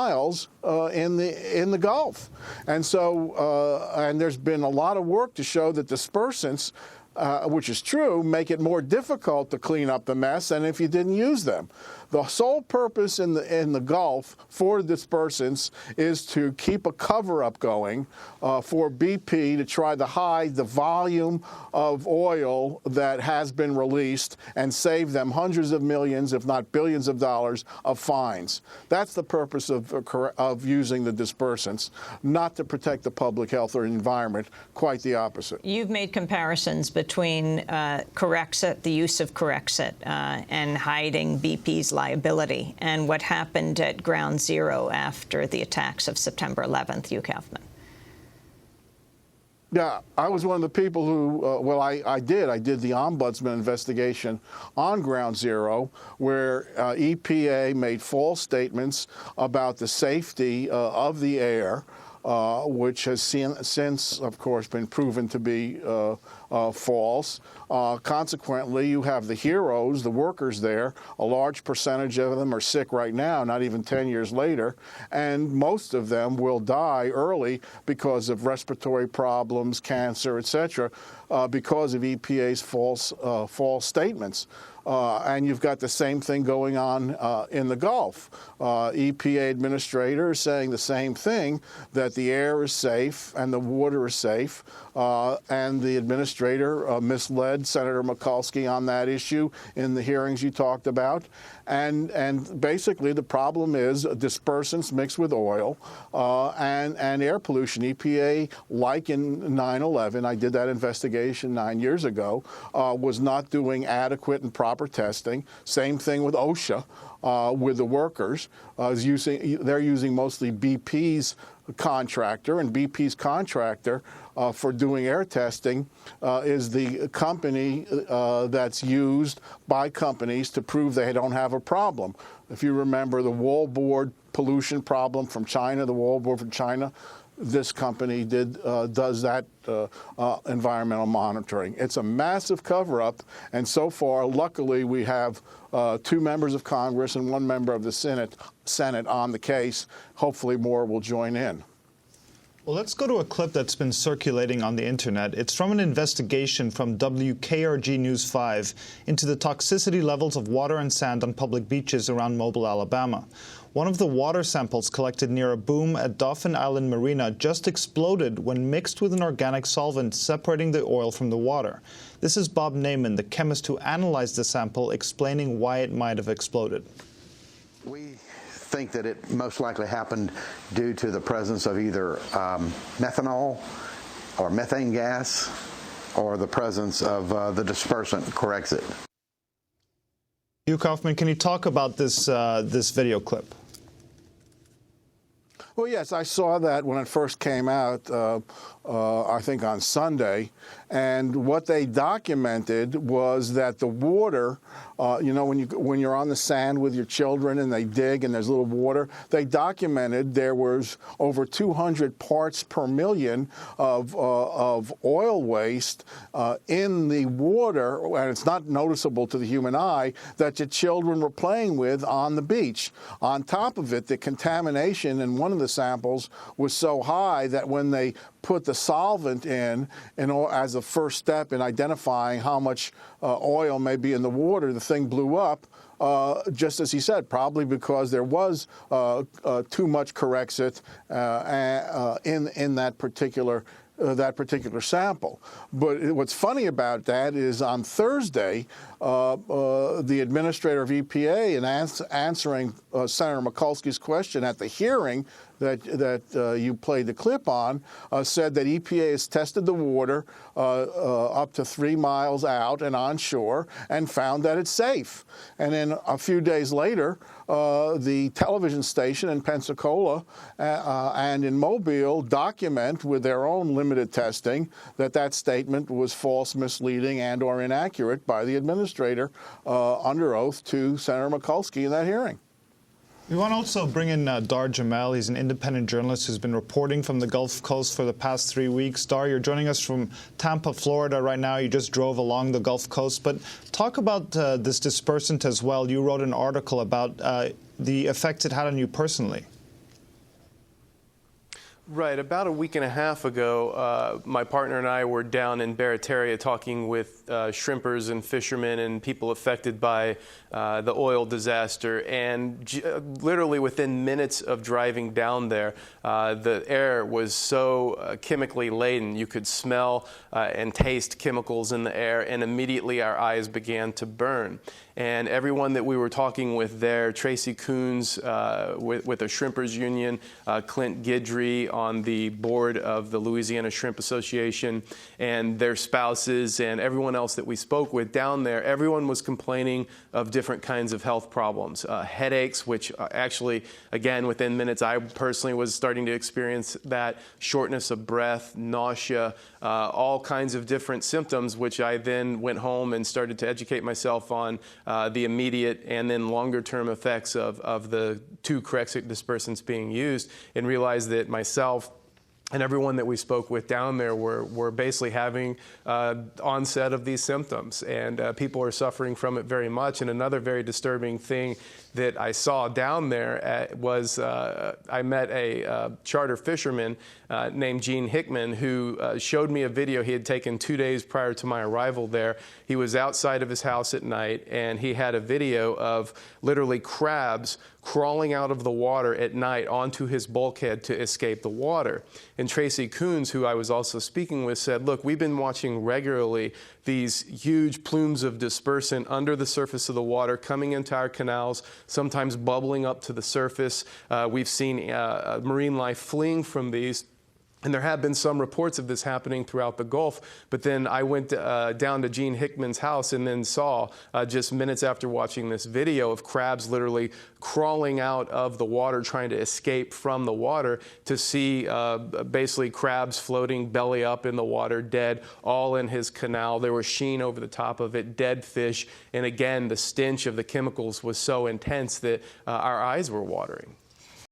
miles in the Gulf. And so, and there's been a lot of work to show that dispersants, which is true, make it more difficult to clean up the mess than if you didn't use them. The sole purpose in the Gulf for dispersants is to keep a cover-up going for BP to try to hide the volume of oil that has been released and save them hundreds of millions, if not billions of dollars of fines. That's the purpose of using the dispersants, not to protect the public health or environment, quite the opposite. You've made comparisons between Corexit, the use of Corexit, and hiding BP's liability, and what happened at Ground Zero after the attacks of September 11th, Hugh Kaufman. Yeah, I was one of the people who, well, I did the ombudsman investigation on Ground Zero, where EPA made false statements about the safety of the air, which has since, of course, been proven to be false. Consequently, you have the heroes, the workers there. A large percentage of them are sick right now, not even 10 years later, and most of them will die early because of respiratory problems, cancer, etc., because of EPA's false statements. And you've got the same thing going on in the Gulf. EPA administrators saying the same thing, that the air is safe and the water is safe, and the administrator misled Senator Mikulski on that issue in the hearings you talked about. And basically the problem is dispersants mixed with oil and air pollution. EPA, like in 9/11, I did that investigation 9 years ago, was not doing adequate and proper testing. Same thing with OSHA, with the workers. They're using mostly BP's contractor, and BP's contractor for doing air testing is the company that's used by companies to prove they don't have a problem. If you remember the wallboard pollution problem from China, the wallboard from China, this company does that environmental monitoring. It's a massive cover-up, and so far, luckily, we have 2 members of Congress and 1 member of the Senate on the case. Hopefully more will join in. Well, let's go to a clip that's been circulating on the internet. It's from an investigation from WKRG News 5 into the toxicity levels of water and sand on public beaches around Mobile, Alabama. One of the water samples collected near a boom at Dauphin Island Marina just exploded when mixed with an organic solvent separating the oil from the water. This is Bob Naiman, the chemist who analyzed the sample, explaining why it might have exploded. We think that it most likely happened due to the presence of either methanol or methane gas or the presence of the dispersant Corexit. Hugh Kaufman, can you talk about this video clip? Well, yes, I saw that when it first came out, I think on Sunday, and what they documented was that the water, you know, when you're on the sand with your children and they dig and there's a little water, they documented there was over 200 parts per million of oil waste in the water, and it's not noticeable to the human eye, that the children were playing with on the beach. On top of it, the contamination in one of the samples was so high that when they put the solvent in as a first step in identifying how much oil may be in the water, the thing blew up, just as he said, probably because there was too much Corexit in that particular sample. But what's funny about that is on Thursday, the administrator of EPA, in answering Senator Mikulski's question at the hearing that you played the clip on, said that EPA has tested the water up to 3 miles out and onshore and found that it's safe. And then a few days later, the television station in Pensacola and in Mobile document with their own limited testing that statement was false, misleading, and or inaccurate by the administrator under oath to Senator Mikulski in that hearing. We want to also bring in Dar Jamel. He's an independent journalist who's been reporting from the Gulf Coast for the past 3 weeks. Dar, you're joining us from Tampa, Florida right now. You just drove along the Gulf Coast. But talk about this dispersant as well. You wrote an article about the effect it had on you personally. Right. About a week and a half ago, my partner and I were down in Barataria talking with shrimpers and fishermen and people affected by the oil disaster. And literally within minutes of driving down there, the air was so chemically laden. You could smell and taste chemicals in the air, and immediately our eyes began to burn. And everyone that we were talking with there, Tracy Coons with the Shrimpers Union, Clint Guidry on the board of the Louisiana Shrimp Association, and their spouses, and everyone else that we spoke with down there, everyone was complaining of different kinds of health problems. Headaches, which actually, again, within minutes, I personally was starting to experience that, shortness of breath, nausea, all kinds of different symptoms, which I then went home and started to educate myself on the immediate and then longer term effects of the 2 Corexit dispersants being used, and realized that myself and everyone that we spoke with down there were basically having onset of these symptoms, and people are suffering from it very much. And another very disturbing thing that I saw down there was I met a charter fisherman named Gene Hickman, who showed me a video he had taken 2 days prior to my arrival there. He was outside of his house at night, and he had a video of literally crabs crawling out of the water at night onto his bulkhead to escape the water. And Tracy Coons, who I was also speaking with, said, look, we've been watching regularly these huge plumes of dispersant under the surface of the water coming into our canals, sometimes bubbling up to the surface. We've seen marine life fleeing from these. And there have been some reports of this happening throughout the Gulf, but then I went down to Gene Hickman's house and then saw, just minutes after watching this video, of crabs literally crawling out of the water, trying to escape from the water, to see basically crabs floating belly up in the water, dead, all in his canal. There was sheen over the top of it, dead fish, and again, the stench of the chemicals was so intense that our eyes were watering.